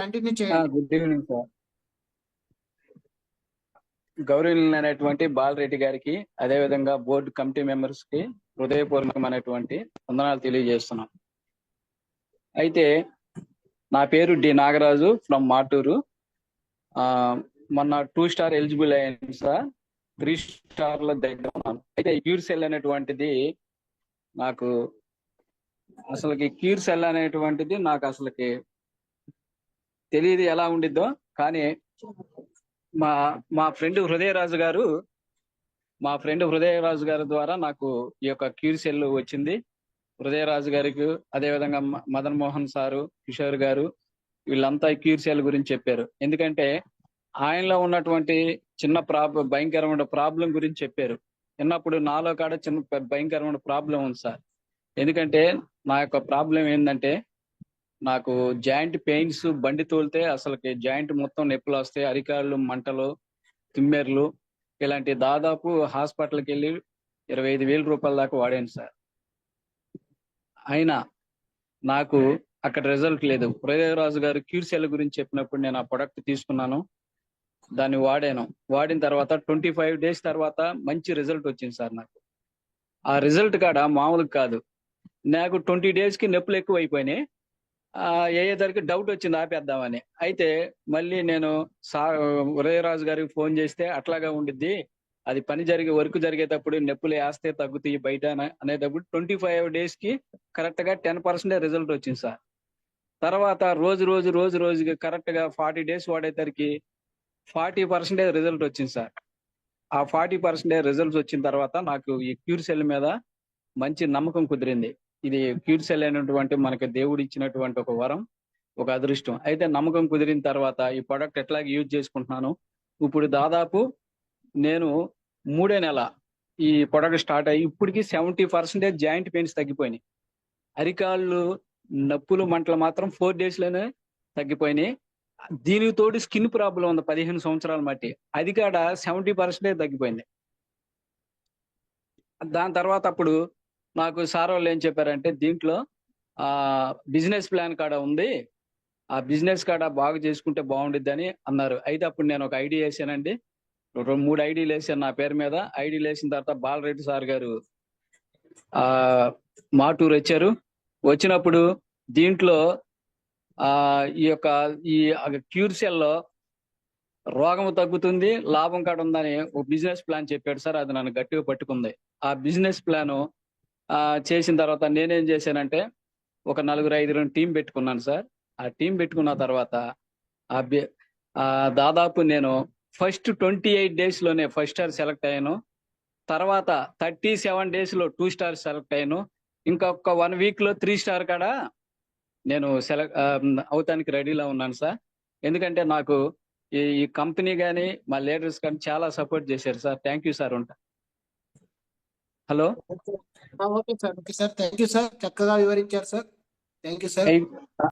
Continue చేయండి. Good evening sir. గౌరవనీయులైనటువంటి బాలరెడ్డి గారికి, అదేవిధంగా బోర్డు కమిటీ మెంబర్స్ కి హృదయపూర్వకమైనటువంటి వందనాలు తెలియజేస్తున్నాం. అయితే నా పేరు డి నాగరాజు ఫ్రమ్ మాటూరు. మొన్న 2 స్టార్ ఎలిజిబుల్ అయ్యాను సార్. 3 స్టార్ల దగ్గర ఉన్నాను. అయితే క్యూర్ సెల్ అనేటువంటిది నాకు అసలుకి తెలియదు ఎలా ఉండిద్దో. కానీ మా ఫ్రెండ్ హృదయరాజు గారు ద్వారా నాకు ఈ యొక్క క్యూర్ సెల్ వచ్చింది. హృదయరాజు గారికి, అదేవిధంగా మదన్ మోహన్ సారు, కిషోర్ గారు, వీళ్ళంతా ఈ క్యూర్ సెల్ గురించి చెప్పారు. ఎందుకంటే ఆయనలో ఉన్నటువంటి చిన్న భయంకరమైన ప్రాబ్లం గురించి చెప్పారు. విన్నప్పుడు నాలో కాడ చిన్న భయంకరమైన ప్రాబ్లం ఉంది సార్. ఎందుకంటే నా యొక్క ప్రాబ్లం ఏంటంటే, నాకు జాయింట్ పెయిన్స్, బండి తోలితే అసలుకి జాయింట్ మొత్తం నొప్పులు వస్తాయి, అరికాళ్ళు మంటలు, తిమ్మెర్లు, ఇలాంటి దాదాపు హాస్పిటల్కి వెళ్ళి 25,000 రూపాయల దాకా వాడాను సార్. అయినా నాకు అక్కడ రిజల్ట్ లేదు. హృదయరాజు గారు క్యూర్ సెల్ గురించి చెప్పినప్పుడు నేను ఆ ప్రొడక్ట్ తీసుకున్నాను, దాన్ని వాడాను. వాడిన తర్వాత 25 డేస్ తర్వాత మంచి రిజల్ట్ వచ్చింది సార్. నాకు ఆ రిజల్ట్ కాడ మామూలుగా కాదు. నాకు 20 డేస్ కి నొప్పులు ఎక్కువ అయిపోయినాయి. అయ్యేసరికి డౌట్ వచ్చింది ఆపేద్దామని. అయితే మళ్ళీ నేను ఉదయరాజు గారికి ఫోన్ చేస్తే అట్లాగా ఉండిద్ది, అది వర్క్ జరిగేటప్పుడు నొప్పులు వేస్తే తగ్గుతాయి బయట అనేటప్పుడు 25 డేస్ కి కరెక్ట్ గా 10% రిజల్ట్ వచ్చింది సార్. తర్వాత రోజుకి కరెక్ట్ గా 40 డేస్ వాడేసరికి 40% రిజల్ట్ వచ్చింది సార్. ఆ 40% రిజల్ట్స్ వచ్చిన తర్వాత నాకు ఈ క్యూర్ సెల్ మీద మంచి నమ్మకం కుదిరింది. ఇది క్యూర్ సెల్ అయినటువంటి మనకి దేవుడు ఇచ్చినటువంటి ఒక వరం, ఒక అదృష్టం. అయితే నమ్మకం కుదిరిన తర్వాత ఈ ప్రొడక్ట్ ఎట్లాగే యూజ్ చేసుకుంటున్నాను. ఇప్పుడు దాదాపు నేను 3వ నెల ఈ ప్రొడక్ట్ స్టార్ట్ అయ్యి ఇప్పటికి 70% జాయింట్ పెయిన్స్ తగ్గిపోయినాయి. అరికాళ్ళు నొప్పులు మంటలు మాత్రం 4 డేస్ లోనే తగ్గిపోయినాయి. దీనికి తోడు స్కిన్ ప్రాబ్లం ఉంది 15 సంవత్సరాల మట్టి, అది కాడ 70% తగ్గిపోయింది. దాని తర్వాత అప్పుడు నాకు సార్ వాళ్ళు ఏం చెప్పారంటే, దీంట్లో బిజినెస్ ప్లాన్ కాడ ఉంది, ఆ బిజినెస్ కాడ బాగా చేసుకుంటే బాగుండిద్ది అని అన్నారు. అయితే అప్పుడు నేను ఒక ఐడి వేసానండి. 3 ఐడీలు వేసాను నా పేరు మీద. ఐడీలు వేసిన తర్వాత బాలరెడ్డి సార్ గారు మాటూరు వచ్చారు. వచ్చినప్పుడు దీంట్లో ఈ క్యూర్ సెల్లో రోగం తగ్గుతుంది, లాభం కాడ ఉందని ఒక బిజినెస్ ప్లాన్ చెప్పాడు సార్. అది నన్ను గట్టిగా పట్టుకుంది. ఆ బిజినెస్ ప్లాన్ చేసిన తర్వాత నేనేం చేశానంటే, ఒక 4-5 టీం పెట్టుకున్నాను సార్. ఆ టీం పెట్టుకున్న తర్వాత దాదాపు నేను ఫస్ట్ 28 డేస్ లోనే 1 స్టార్ సెలెక్ట్ అయ్యాను. తర్వాత 37 డేస్ లో 2 స్టార్ సెలెక్ట్ అయ్యాను. ఇంకొక 1 వీక్ లో 3 స్టార్ కాడ నేను సెలెక్ట్ అవటానికి రెడీలో ఉన్నాను సార్. ఎందుకంటే నాకు ఈ కంపెనీ కానీ మా లీడర్స్ కానీ చాలా సపోర్ట్ చేశారు సార్. Thank you sir. ఉంటా. Hello. Okay sir. Thank you sir. చక్కగా వివరించారు సార్. Thank you sir.